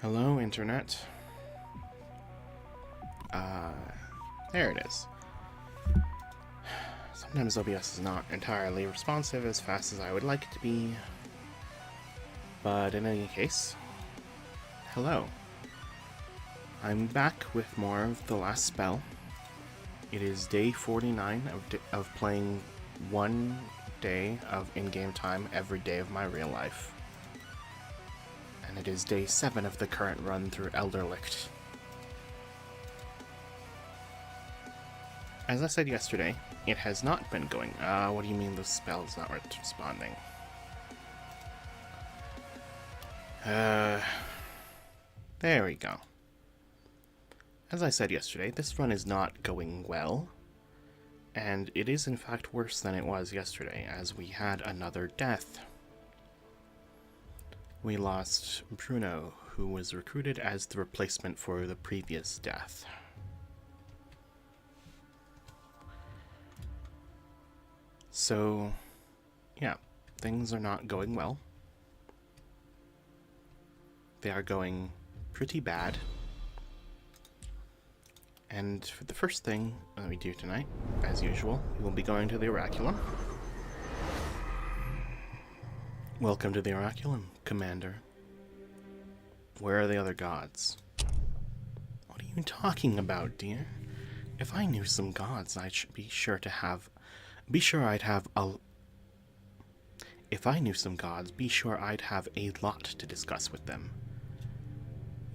Hello, Internet. There it is. Sometimes OBS is not entirely responsive as fast as I would like it to be. But in any case, hello. I'm back with more of The Last Spell. It is day 49 of playing 1 day of in-game time every day of my real life. And it is day 7 of the current run through Elderlicht. As I said yesterday, it has not been going. What do you mean the spell's not responding? There we go. As I said yesterday, this run is not going well, and it is in fact worse than it was yesterday, as we had another death. We lost Bruno, who was recruited as the replacement for the previous death. So, yeah, things are not going well. They are going pretty bad. And for the first thing that we do tonight, as usual, we will be going to the Oraculum. Welcome to the Oraculum, Commander. Where are the other gods? What are you talking about, dear? If I knew some gods, I should be sure to have... If I knew some gods, be sure I'd have a lot to discuss with them.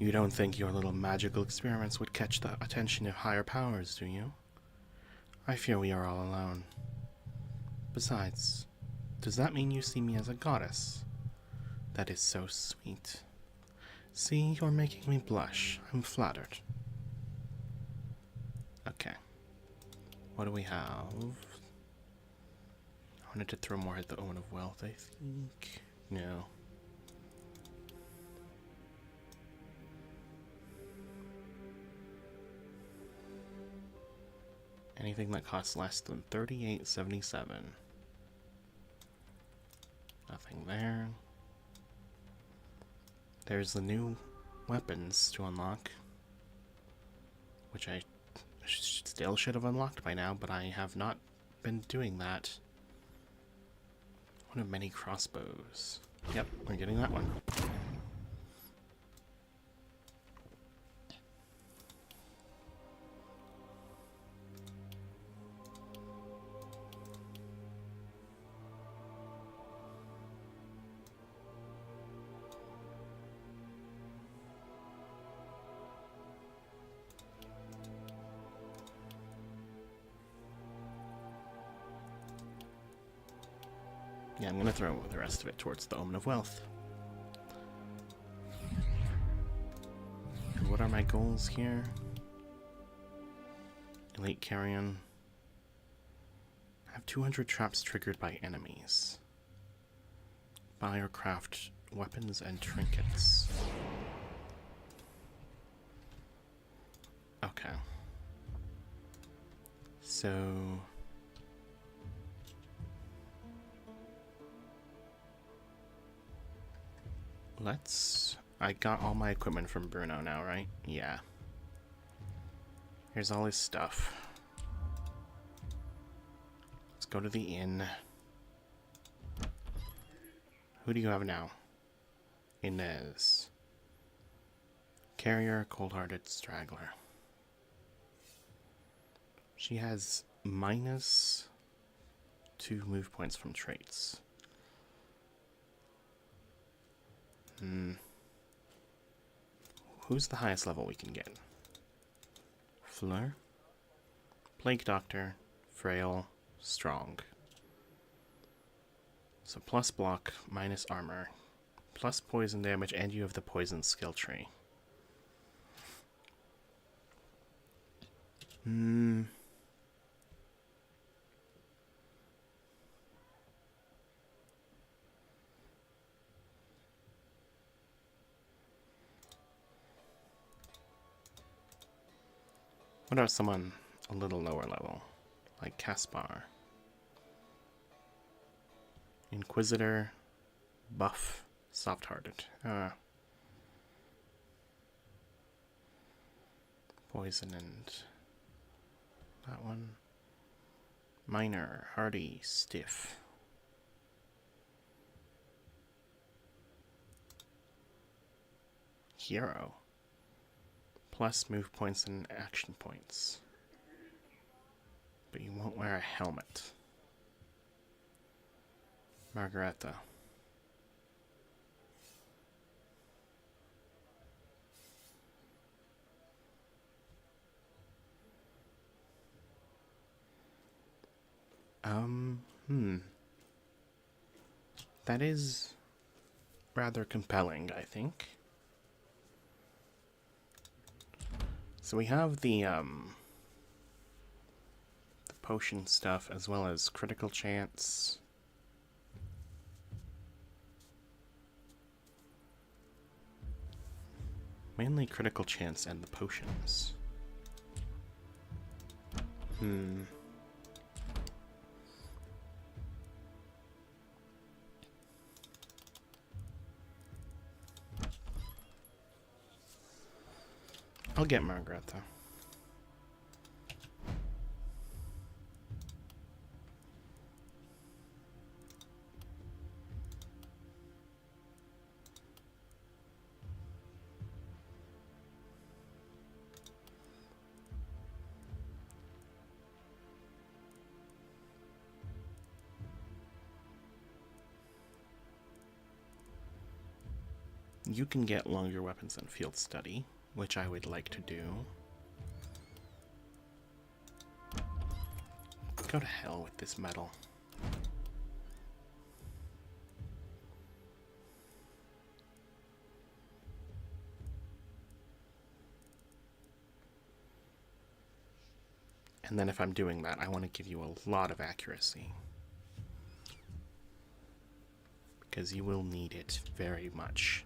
You don't think your little magical experiments would catch the attention of higher powers, do you? I fear we are all alone. Besides, does that mean you see me as a goddess? That is so sweet. See, you're making me blush. I'm flattered. Okay. What do we have? I wanted to throw more at the Omen of Wealth, I think. No. Anything that costs less than $38.77. Nothing there. There's the new weapons to unlock, which I still should have unlocked by now, but I have not been doing that. One of many crossbows. Yep, we're getting that one. Yeah, I'm gonna throw the rest of it towards the Omen of Wealth. And what are my goals here? Elite Carrion. Have 200 traps triggered by enemies. Buy or craft weapons and trinkets. Okay. So... I got all my equipment from Bruno now, right? Yeah. Here's all his stuff. Let's go to the inn. Who do you have now? Inez. Carrier, cold-hearted straggler. She has -2 move points from traits. Who's the highest level we can get? Fleur? Plague Doctor, Frail, Strong. So plus block, minus armor, plus poison damage, and you have the poison skill tree. What about someone a little lower level, like Caspar? Inquisitor, buff, soft-hearted. Poison and that one. Minor, hardy, stiff. Hero. Plus move points and action points. But you won't wear a helmet. Margareta. That is rather compelling, I think. So we have the potion stuff as well as critical chance. Mainly critical chance and the potions. I'll get Margareta. You can get longer weapons and field study, which I would like to do. Go to hell with this metal. And then if I'm doing that, I want to give you a lot of accuracy. Because you will need it very much.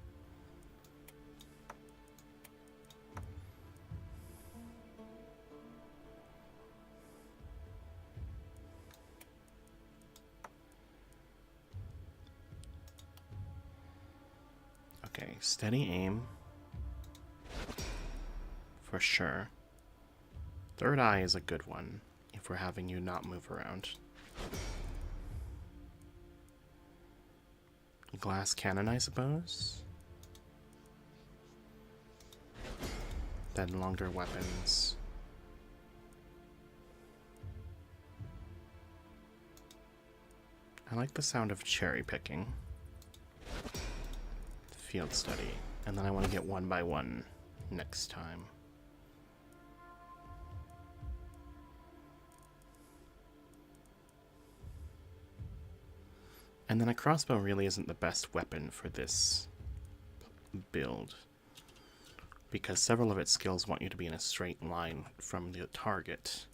Okay, steady aim. For sure. Third eye is a good one, if we're having you not move around. Glass cannon, I suppose? Then longer weapons. I like the sound of cherry picking. Field study. And then I want to get one by one next time. And then a crossbow really isn't the best weapon for this build, because several of its skills want you to be in a straight line from the target.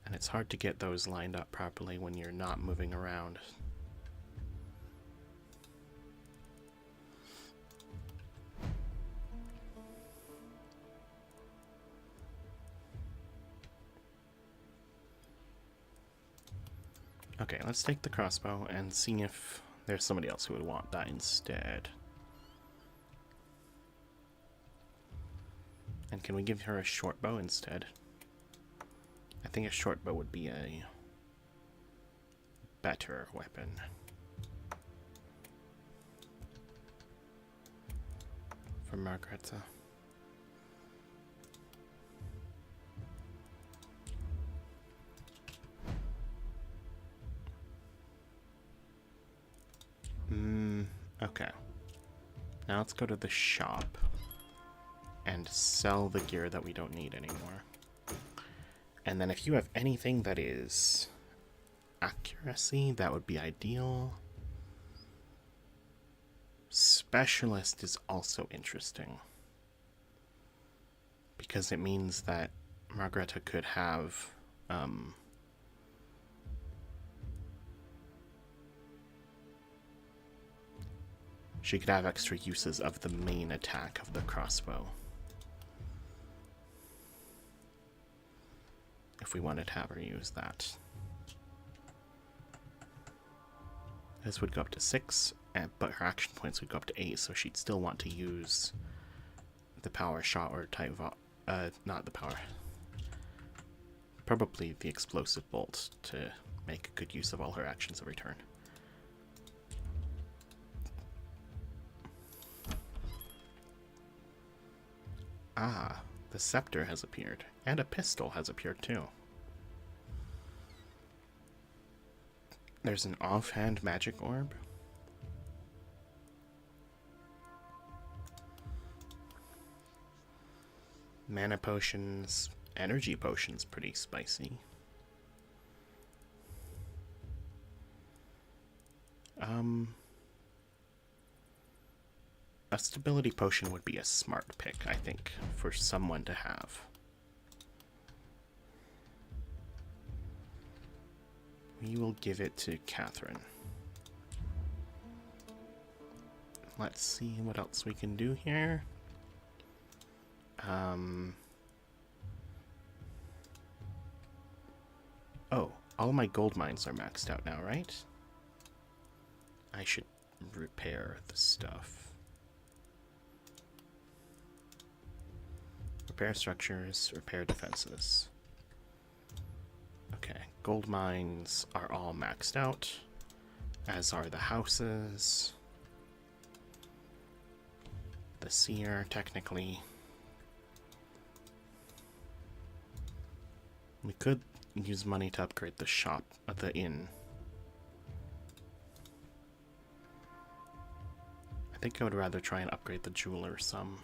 And it's hard to get those lined up properly when you're not moving around. Okay, let's take the crossbow and see if there's somebody else who would want that instead. And can we give her a short bow instead? I think a short bow would be a better weapon. For Margareta. Okay. Now let's go to the shop and sell the gear that we don't need anymore. And then if you have anything that is accuracy, that would be ideal. Specialist is also interesting, because it means that Margareta could have she could have extra uses of the main attack of the crossbow. If we wanted to have her use that. This would go up to 6, but her action points would go up to 8, so she'd still want to use the power shot or type not the power. Probably the explosive bolt to make good use of all her actions every turn. Ah, the scepter has appeared, and a pistol has appeared too. There's an offhand magic orb. Mana potions, energy potions, pretty spicy. A stability potion would be a smart pick, I think, for someone to have. We will give it to Catherine. Let's see what else we can do here. Oh, all my gold mines are maxed out now, right? I should repair the stuff. Repair structures, repair defenses. Okay, gold mines are all maxed out, as are the houses. The seer, technically. We could use money to upgrade the shop at the inn. I think I would rather try and upgrade the jeweler some.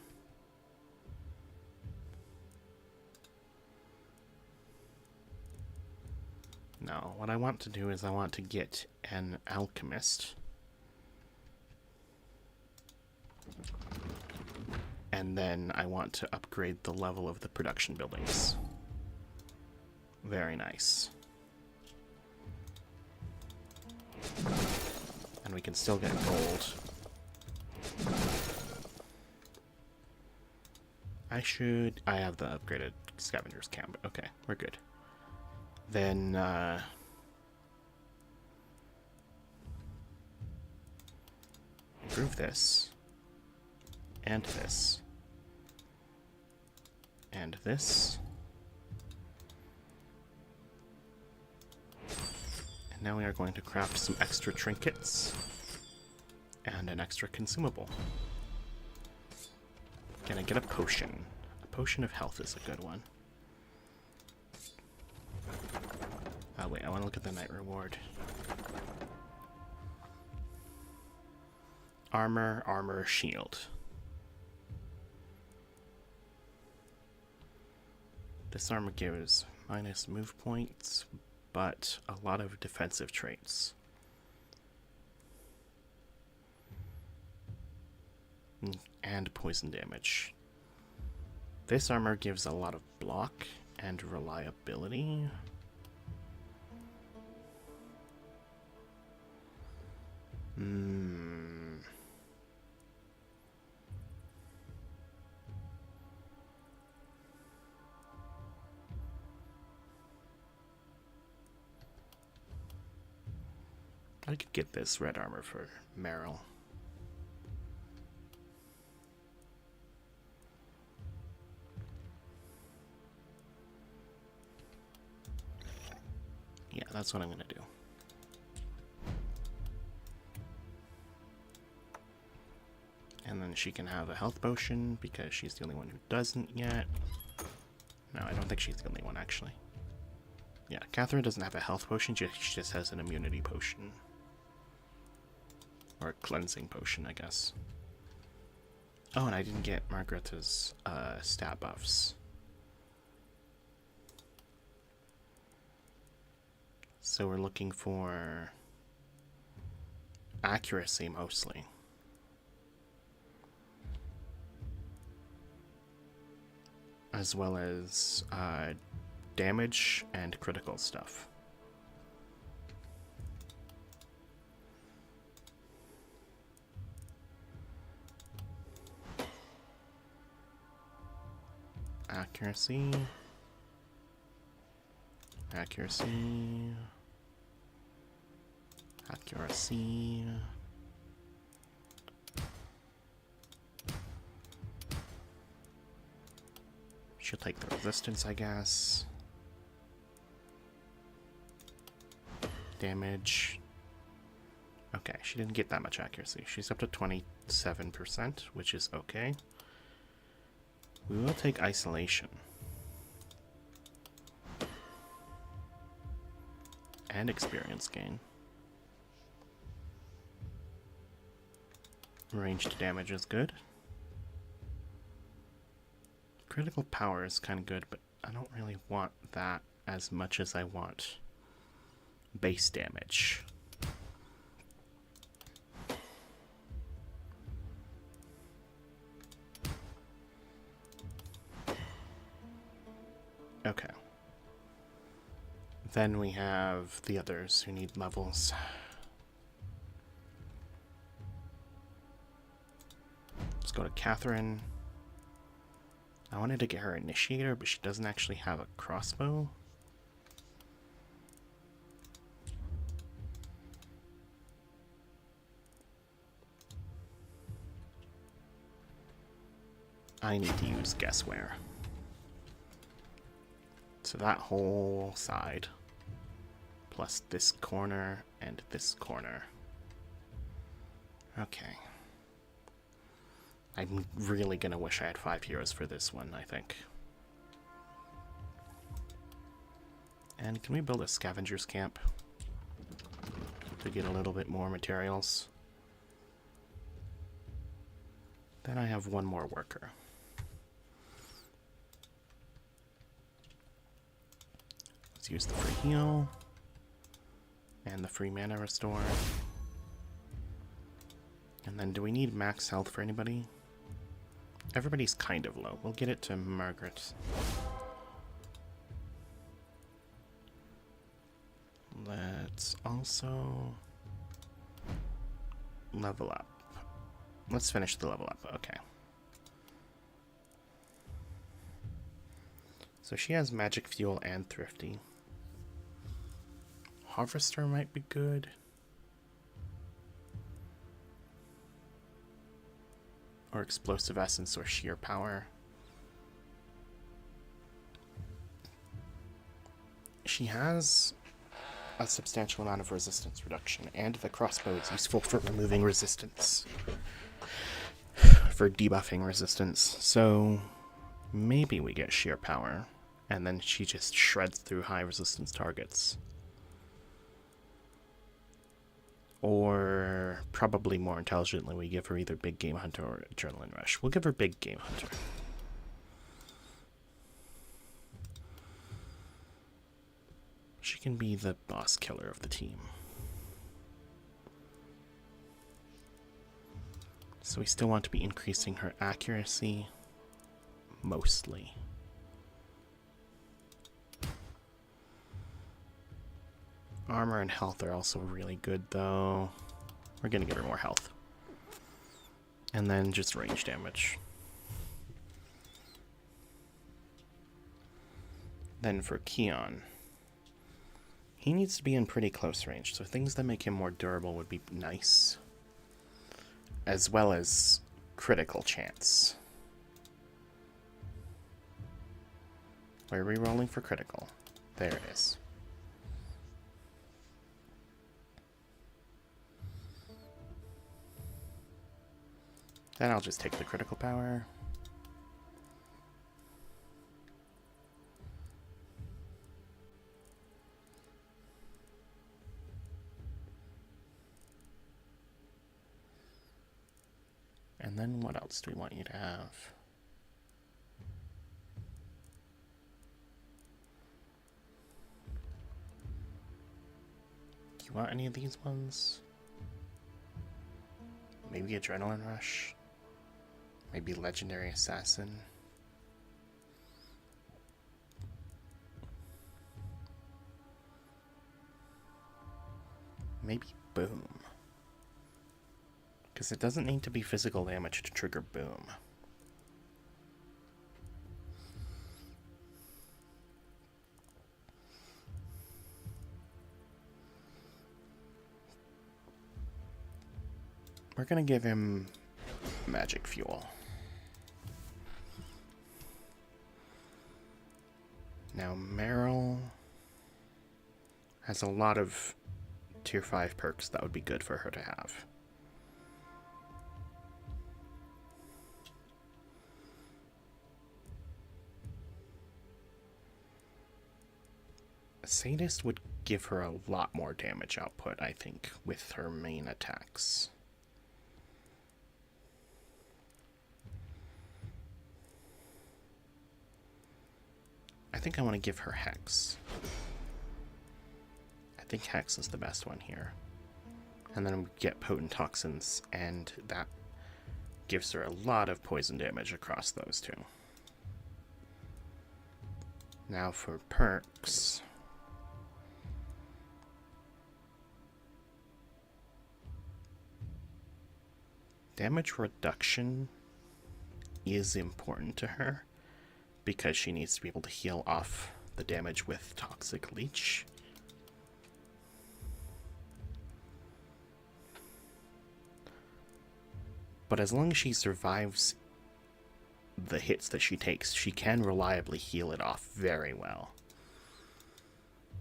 No, what I want to do is I want to get an alchemist. And then I want to upgrade the level of the production buildings. Very nice. And we can still get gold. I have the upgraded scavenger's camp. Okay, we're good. Then, improve this. And this. And this. And now we are going to craft some extra trinkets. And an extra consumable. Can I get a potion? A potion of health is a good one. Oh wait, I want to look at the night reward. Armor, shield. This armor gives minus move points, but a lot of defensive traits. And poison damage. This armor gives a lot of block and reliability. I could get this red armor for Meryl. Yeah, that's what I'm gonna do. And then she can have a health potion because she's the only one who doesn't yet. No, I don't think she's the only one, actually. Yeah, Catherine doesn't have a health potion, she just has an immunity potion. Or a cleansing potion, I guess. Oh, and I didn't get Margaretha's stat buffs. So we're looking for accuracy mostly. As well as damage and critical stuff. Accuracy. Accuracy. Accuracy. She'll take the resistance, I guess. Damage. Okay, she didn't get that much accuracy. She's up to 27%, which is okay. We will take isolation. And experience gain. Ranged damage is good. Critical power is kind of good, but I don't really want that as much as I want base damage. Okay. Then we have the others who need levels. Let's go to Catherine. I wanted to get her initiator, but she doesn't actually have a crossbow. I need to use guessware. So that whole side, plus this corner and this corner. Okay. I'm really gonna wish I had 5 heroes for this one, I think. And can we build a scavenger's camp to get a little bit more materials? Then I have one more worker. Let's use the free heal and the free mana restore. And then do we need max health for anybody? Everybody's kind of low. We'll get it to Margaret. Let's also level up. Let's finish the level up. Okay. So she has magic fuel and thrifty. Harvester might be good. Or explosive essence or sheer power. She has a substantial amount of resistance reduction, and the crossbow is useful for removing resistance. For debuffing resistance. So maybe we get sheer power, and then she just shreds through high resistance targets. Or probably more intelligently, we give her either Big Game Hunter or Adrenaline Rush. We'll give her Big Game Hunter. She can be the boss killer of the team. So we still want to be increasing her accuracy, mostly. Armor and health are also really good, though. We're gonna give her more health. And then just range damage. Then for Keon, he needs to be in pretty close range, so things that make him more durable would be nice. As well as critical chance. Where are we rolling for critical? There it is. Then I'll just take the critical power. And then what else do we want you to have? Do you want any of these ones? Maybe Adrenaline Rush? Maybe Legendary Assassin? Maybe Boom. Because it doesn't need to be physical damage to trigger Boom. We're gonna give him magic fuel. Now, Meryl has a lot of tier 5 perks that would be good for her to have. Sadist would give her a lot more damage output, I think, with her main attacks. I think I want to give her Hex. I think Hex is the best one here. And then we get Potent Toxins, and that gives her a lot of poison damage across those two. Now for perks. Damage reduction is important to her because she needs to be able to heal off the damage with Toxic Leech. But as long as she survives the hits that she takes, she can reliably heal it off very well.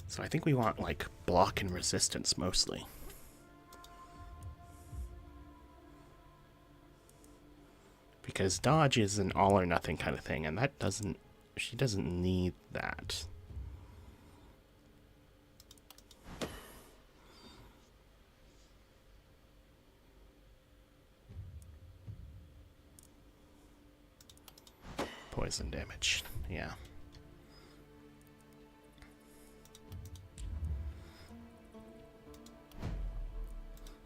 So I think we want, like, block and resistance mostly. Because dodge is an all or nothing kind of thing, and that doesn't... she doesn't need that. Poison damage, yeah.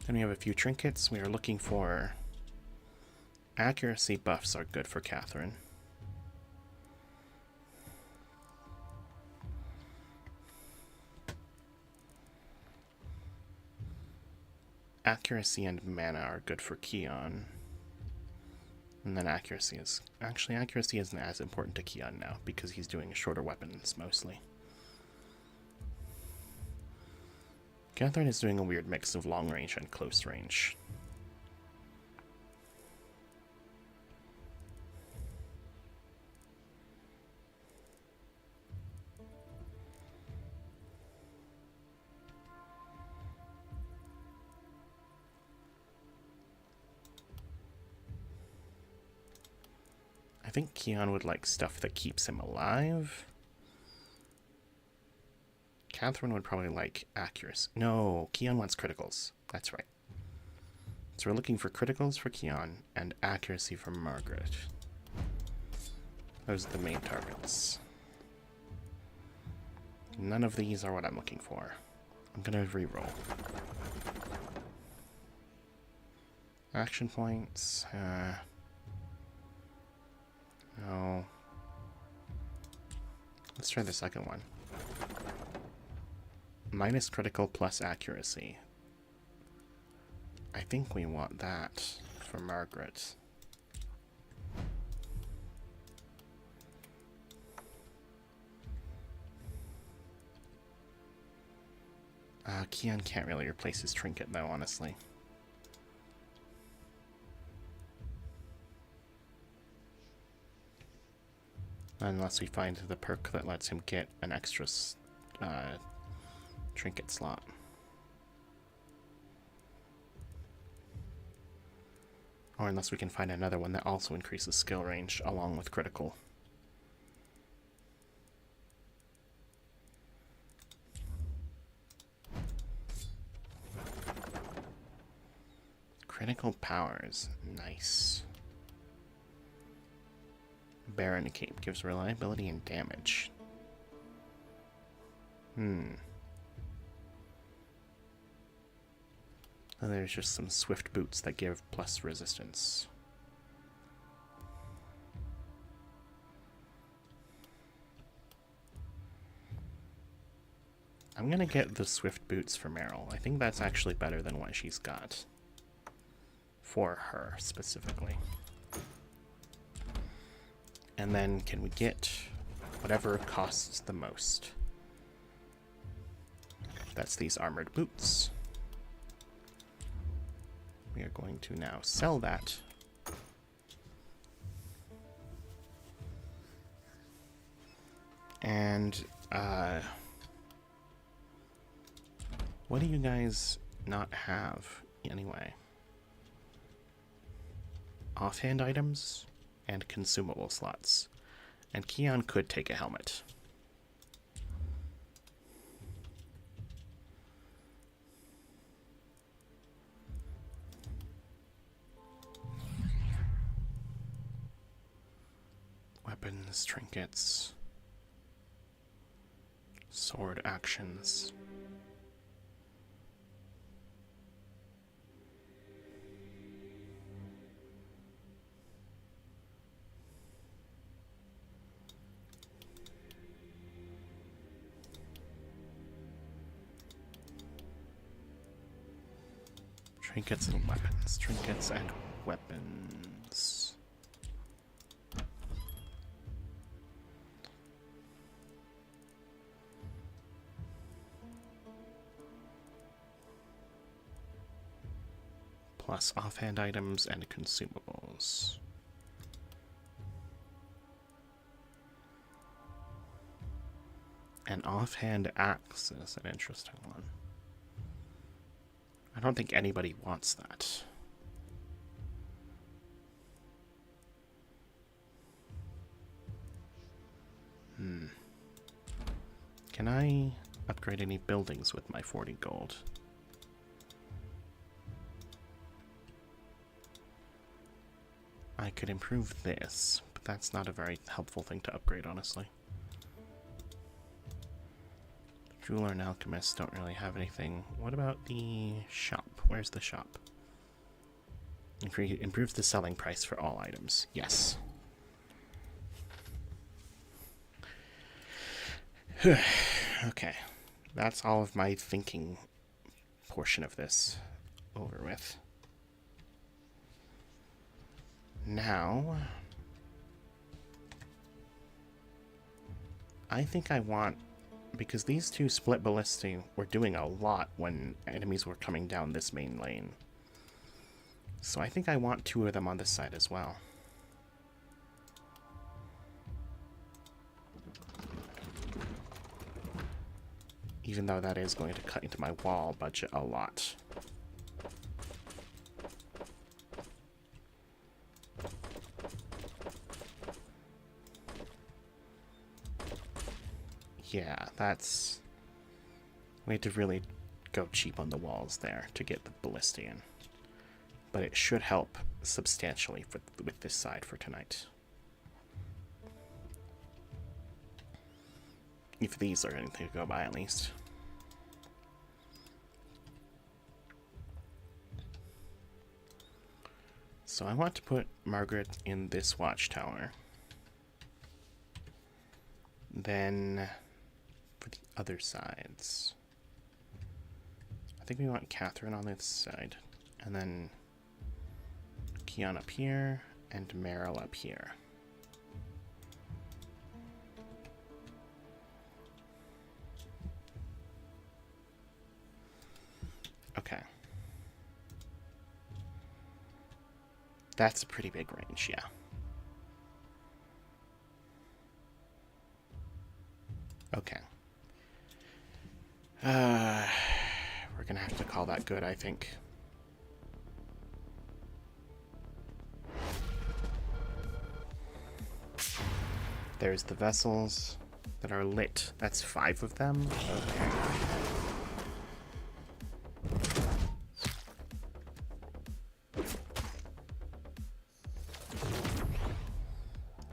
Then we have a few trinkets. We are looking for... accuracy buffs are good for Catherine. Accuracy and mana are good for Keon. And then accuracy is... actually, accuracy isn't as important to Keon now, because he's doing shorter weapons, mostly. Catherine is doing a weird mix of long range and close range. I think Keon would like stuff that keeps him alive. Catherine would probably like accuracy. No, Keon wants criticals. That's right. So we're looking for criticals for Keon and accuracy for Margaret. Those are the main targets. None of these are what I'm looking for. I'm gonna reroll. Action points. No. Let's try the second one. Minus critical plus accuracy. I think we want that for Margaret. Keon can't really replace his trinket though, honestly. Unless we find the perk that lets him get an extra trinket slot. Or unless we can find another one that also increases skill range along with critical. Critical powers. Nice. Baron Cape gives reliability and damage. And there's just some swift boots that give plus resistance. I'm gonna get the swift boots for Meryl. I think that's actually better than what she's got. For her, specifically. And then can we get whatever costs the most? That's these armored boots. We are going to now sell that. And, what do you guys not have, anyway? Offhand items and consumable slots. And Keon could take a helmet. Weapons, trinkets, sword actions. Trinkets and weapons. Trinkets and weapons. Plus offhand items and consumables. An offhand axe is an interesting one. I don't think anybody wants that. Can I upgrade any buildings with my 40 gold? I could improve this, but that's not a very helpful thing to upgrade, honestly. Jeweler and alchemist don't really have anything. What about the shop? Where's the shop? Improve the selling price for all items. Yes. Okay. That's all of my thinking portion of this over with. Now, I think I want, because these two split ballistae were doing a lot when enemies were coming down this main lane. So I think I want two of them on this side as well. Even though that is going to cut into my wall budget a lot. Yeah, that's... We had to really go cheap on the walls there to get the ballista in. But it should help substantially with this side for tonight. If these are anything to go by, at least. So I want to put Margaret in this watchtower. Then... for the other sides, I think we want Catherine on this side, and then Keon up here, and Meryl up here. Okay. That's a pretty big range, yeah. Okay. We're gonna have to call that good, I think. There's the vessels that are lit. That's 5 of them? Okay.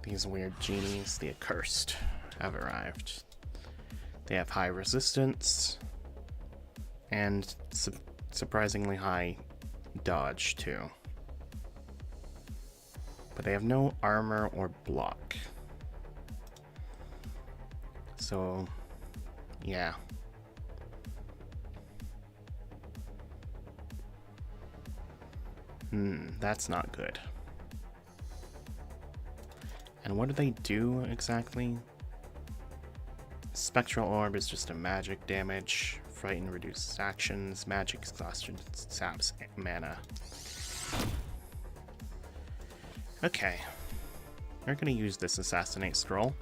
These weird genies, the accursed, have arrived. They have high resistance and surprisingly high dodge too. But they have no armor or block. So, yeah. That's not good. And what do they do exactly? Spectral Orb is just a magic damage. Frighten reduces actions. Magic exhaustion saps mana. Okay. We're gonna use this Assassinate Scroll.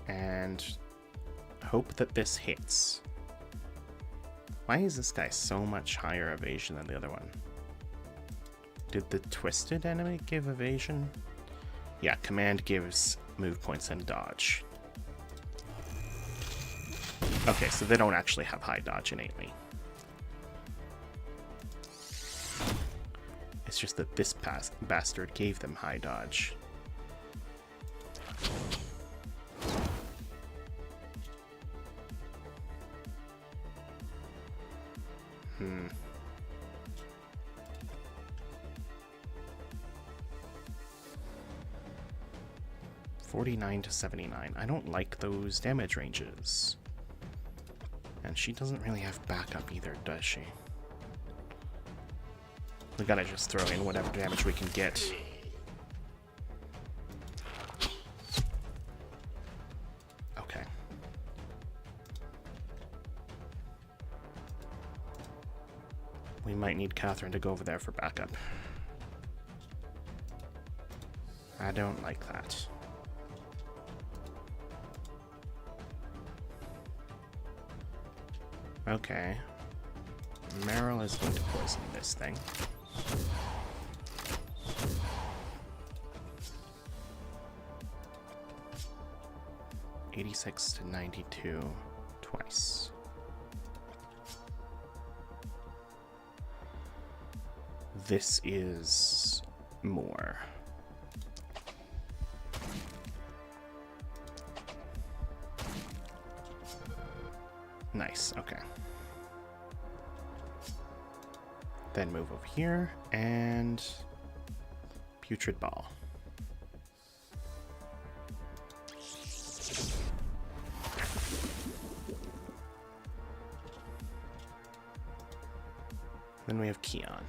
and hope that this hits. Why is this guy so much higher evasion than the other one? Did the twisted enemy give evasion? Yeah, command gives move points and dodge. Okay, so they don't actually have high dodge innately. It's just that this bastard gave them high dodge. Hmm. 49 to 79. I don't like those damage ranges. And she doesn't really have backup either, does she? We gotta just throw in whatever damage we can get. Okay. We might need Catherine to go over there for backup. I don't like that. Okay. Meryl is going to poison this thing. $86 to 92 twice. This is more. Nice, okay. Then move over here and Putrid Ball. Then we have Keon.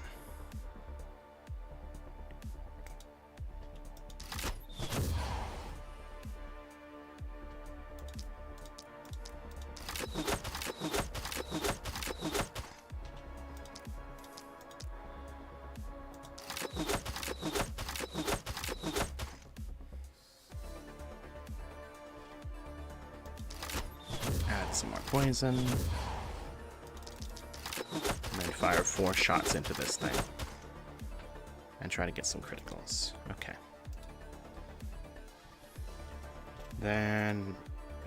Add some more poison. And then fire 4 shots into this thing. And try to get some criticals. Okay. Then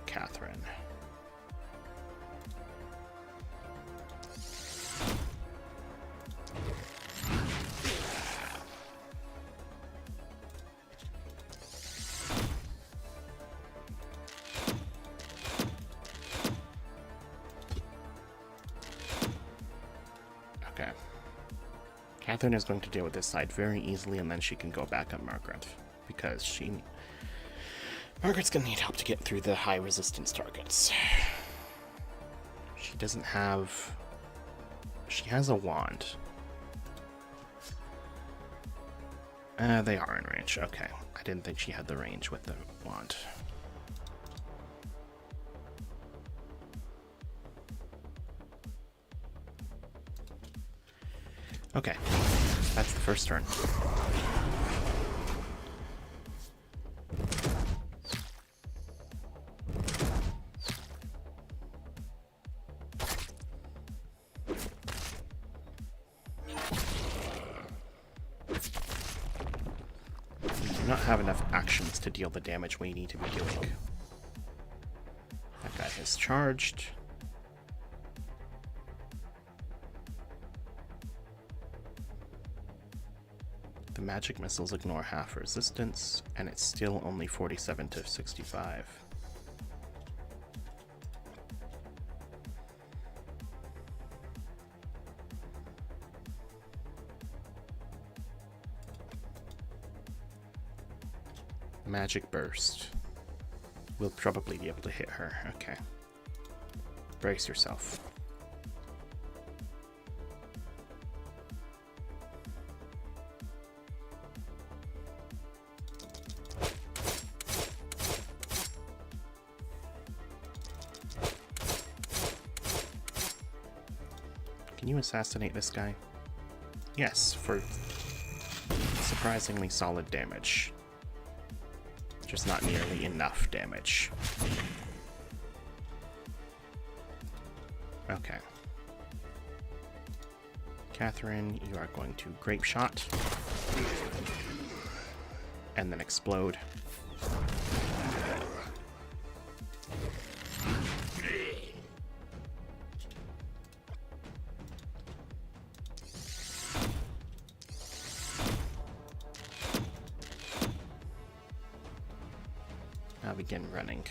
Catherine. Okay. Catherine is going to deal with this side very easily, and then she can go back at Margaret, because Margaret's gonna need help to get through the high resistance targets. She doesn't have... She has a wand. They are in range. Okay. I didn't think she had the range with the wand. Okay. That's the first turn. Not have enough actions to deal the damage we need to be doing. That guy has charged. The magic missiles ignore half resistance, and it's still only 47 to 65. Magic burst. We'll probably be able to hit her. Okay. Brace yourself. Can you assassinate this guy? Yes, for surprisingly solid damage. Just not nearly enough damage. Okay. Catherine, you are going to Grape Shot. And then explode. Now begin running.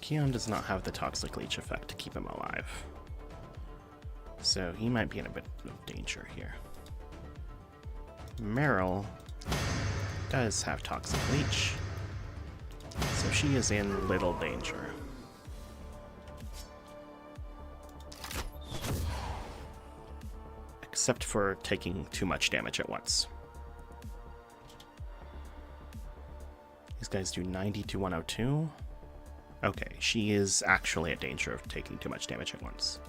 Keon does not have the Toxic Leech effect to keep him alive, so he might be in a bit of danger here. Meryl does have Toxic Leech, so she is in little danger. Except for taking too much damage at once. These guys do 90 to 102. Okay, she is actually at danger of taking too much damage at once.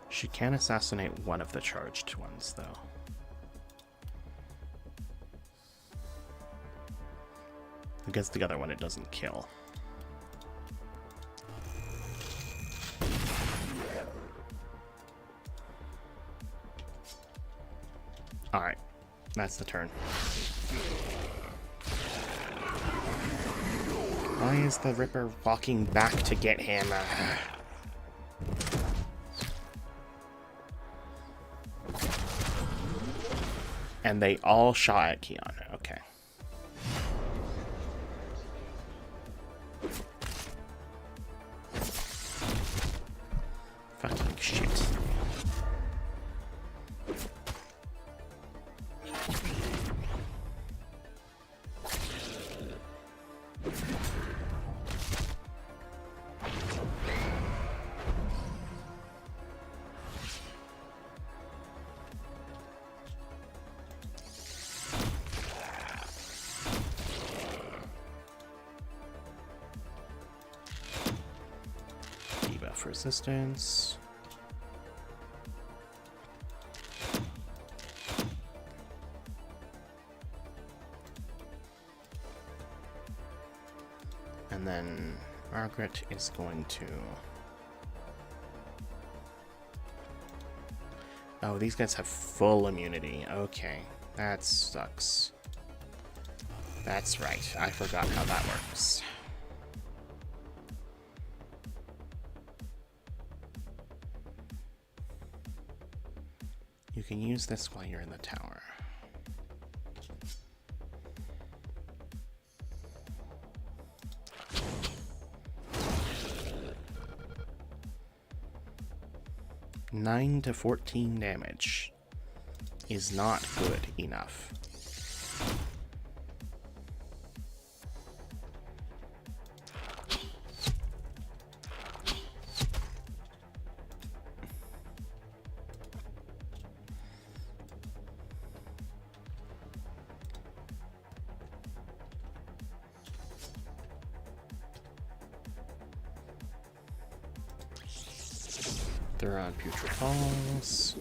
She can assassinate one of the charged ones, though. Against the other one, it doesn't kill. Alright, that's the turn. Why is the Ripper walking back to get him? And they all shot at Keon. Okay. Fucking shit. Debuff resistance. And then Margaret is going to... Oh, these guys have full immunity. Okay, that sucks. That's right, I forgot how that works. You can use this while you're in the tower. Nine to 14 damage is not good enough. They're on Putrid Halls.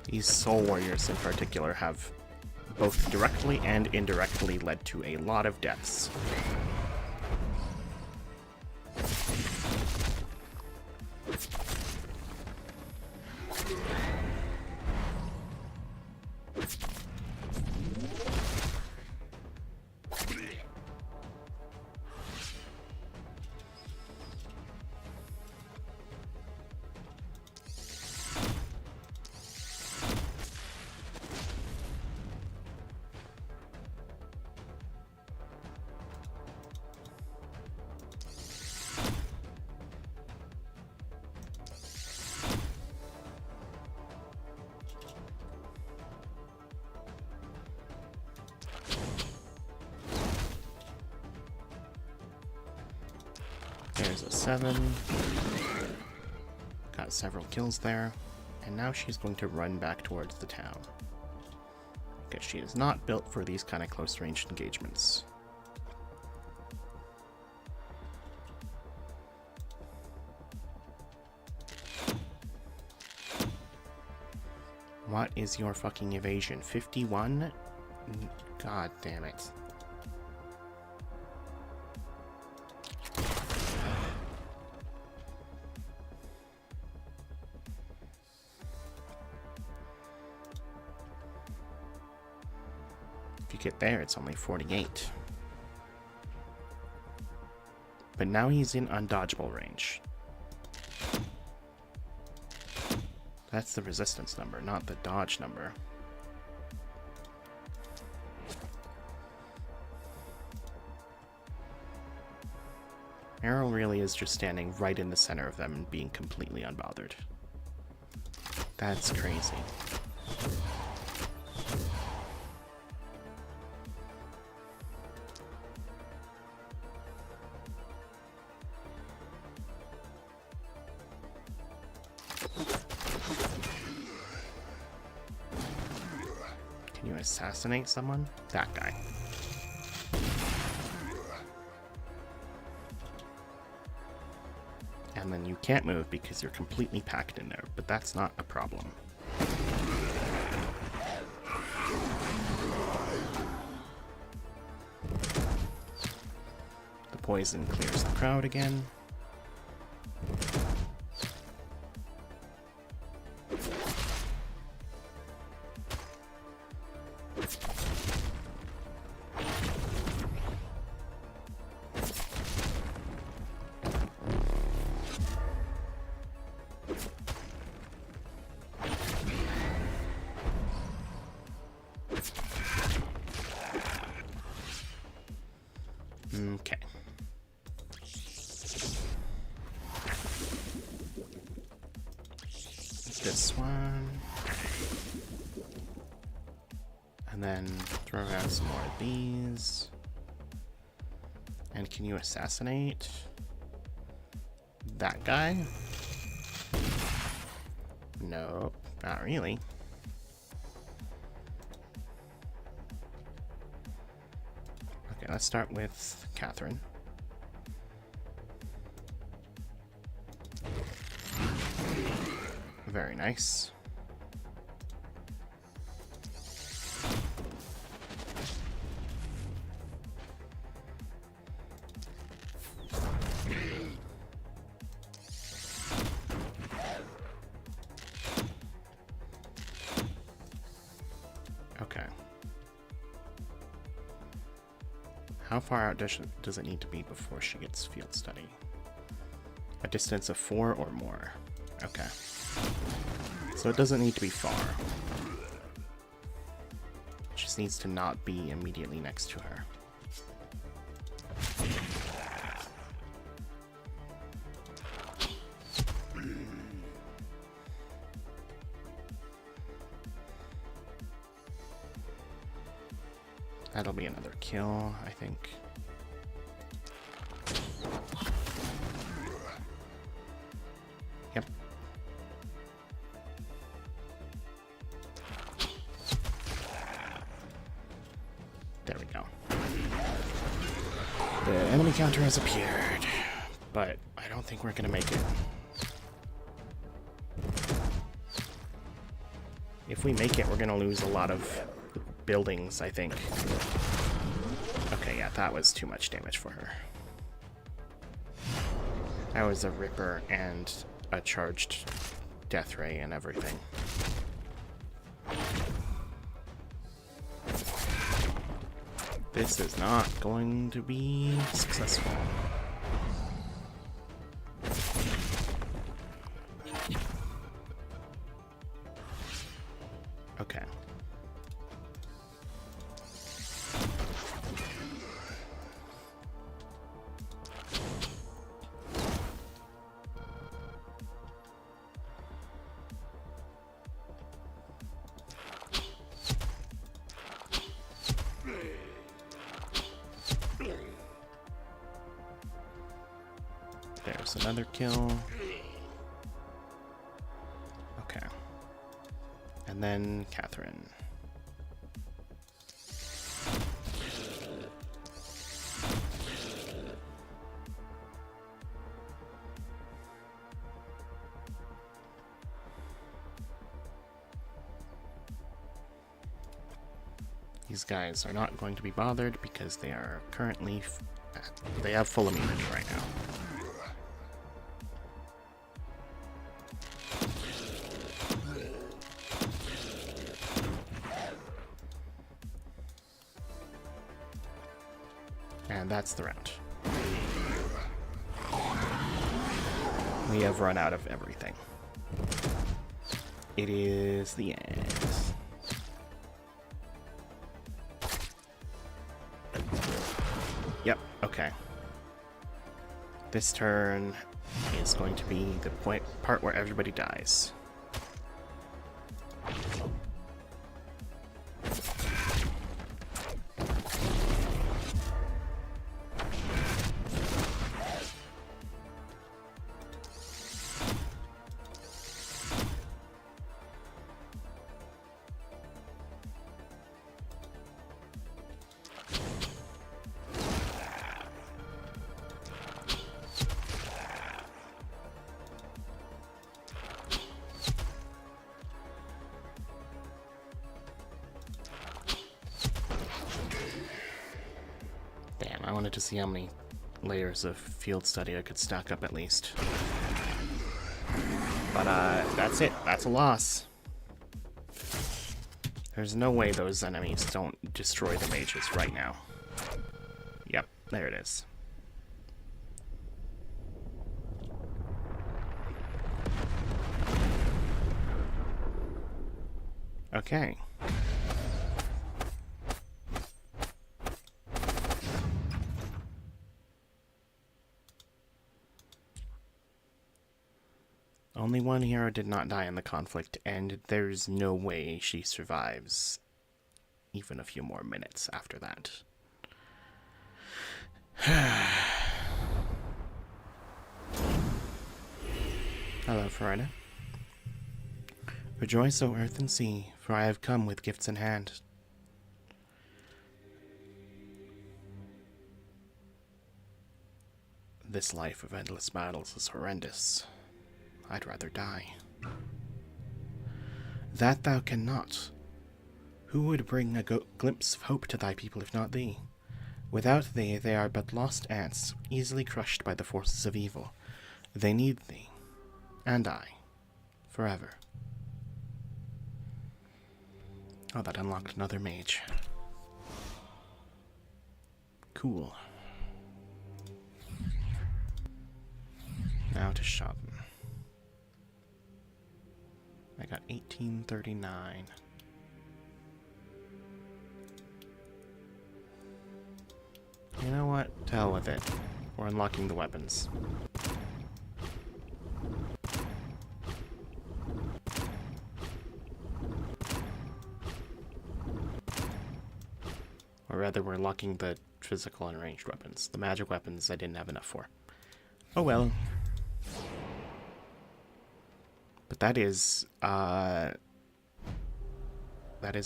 These Soul Warriors in particular have both directly and indirectly led to a lot of deaths. 27. Got several kills there. And now she's going to run back towards the town. Because she is not built for these kind of close-range engagements. What is your fucking evasion? 51? God damn it. If you get there, it's only 48. But now he's in undodgeable range. That's the resistance number, not the dodge number. Meryl really is just standing right in the center of them and being completely unbothered. That's crazy. Can you assassinate someone? That guy. And then you can't move because you're completely packed in there, but that's not a problem. The poison clears the crowd again. Okay. This one. And then throw around some more of these. And can you assassinate that guy? No, not really. Okay, let's start with Catherine. Very nice. Okay. How far out does it need to be before she gets field study? A distance of 4 or more. Okay. So it doesn't need to be far. It just needs to not be immediately next to her. That'll be another kill, I think. Yep. There we go. The enemy counter has appeared, but I don't think we're gonna make it. If we make it, we're gonna lose a lot of buildings, I think. Okay, yeah, that was too much damage for her. That was a Ripper and a charged Death Ray and everything. This is not going to be successful. Okay. That's another kill. Okay. And then Catherine. These guys are not going to be bothered because they are currently they have full immunity right now. And that's the round. We have run out of everything. It is the end. Yep, okay. This turn is going to be the part where everybody dies. Damn, I wanted to see how many layers of field study I could stack up at least. But that's it. That's a loss. There's no way those enemies don't destroy the mages right now. Yep, there it is. Okay. Only one hero did not die in the conflict, and there's no way she survives even a few more minutes after that. Hello, Farida. Rejoice, O earth and sea, for I have come with gifts in hand. This life of endless battles is horrendous. I'd rather die. That thou cannot. Who would bring a glimpse of hope to thy people if not thee? Without thee, they are but lost ants, easily crushed by the forces of evil. They need thee, and I, forever. Oh, that unlocked another mage. Cool. Now to shop. I got 1839. You know what? To hell with it. We're unlocking the weapons. Or rather, we're unlocking the physical and ranged weapons. The magic weapons I didn't have enough for. Oh well. But that is the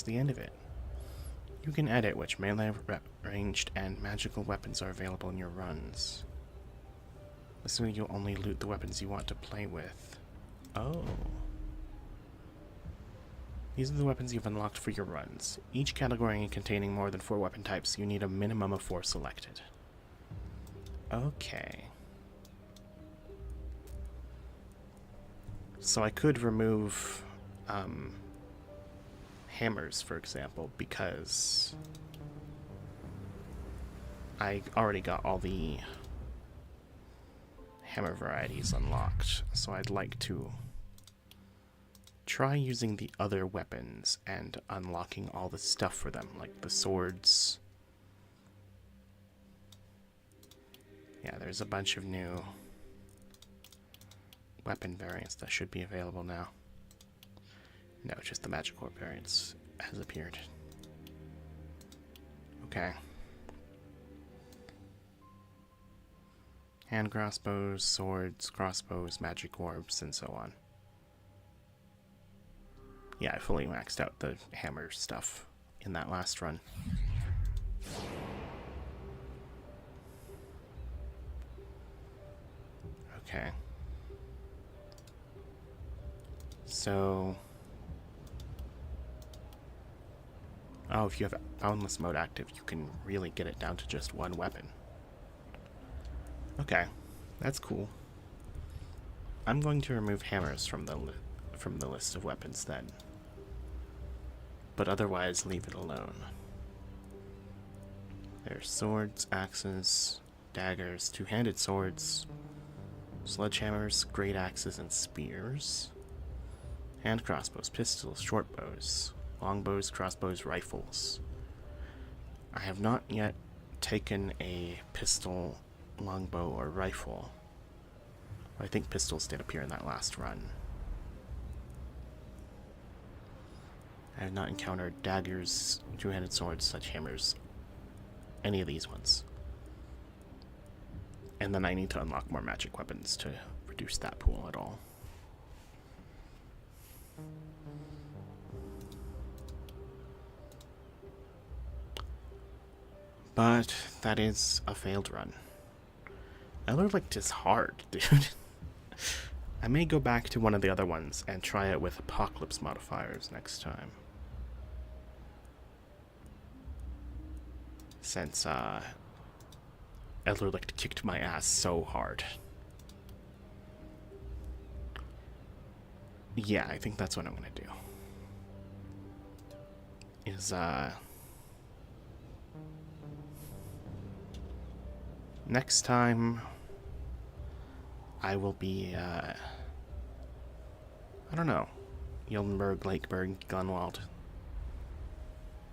end of it. You can edit which melee, ranged, and magical weapons are available in your runs. Assuming you'll only loot the weapons you want to play with. Oh. These are the weapons you've unlocked for your runs. Each category containing more than 4 weapon types, you need a minimum of 4 selected. Okay. So I could remove hammers, for example, because I already got all the hammer varieties unlocked. So I'd like to try using the other weapons and unlocking all the stuff for them, like the swords. Yeah, there's a bunch of new weapon variants that should be available now. No, just the magical variants has appeared. Okay. Hand crossbows, swords, crossbows, magic orbs, and so on. Yeah, I fully maxed out the hammer stuff in that last run. Okay. So... oh, if you have Boundless mode active, you can really get it down to just one weapon. Okay, that's cool. I'm going to remove hammers from the list of weapons then. But otherwise, leave it alone. There's swords, axes, daggers, two-handed swords, sledgehammers, great axes, and spears. Hand crossbows, pistols, short bows, longbows, crossbows, rifles. I have not yet taken a pistol, longbow, or rifle. I think pistols did appear in that last run. I have not encountered daggers, two-handed swords, sledgehammers, any of these ones. And then I need to unlock more magic weapons to reduce that pool at all. But that is a failed run. Elderlicht is hard, dude. I may go back to one of the other ones and try it with apocalypse modifiers next time. Since, Elderlicht kicked my ass so hard. Yeah, I think that's what I'm gonna do. Is, next time, I will be, I don't know, Yeldenberg, Lakeberg, Gunwald.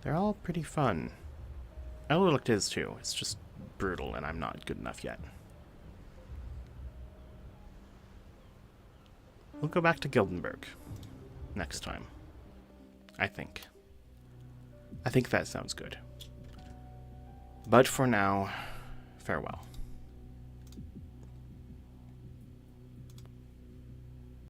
They're all pretty fun. Elderlicht is too, it's just brutal and I'm not good enough yet. We'll go back to Gildenberg next time. I think that sounds good. But for now, farewell.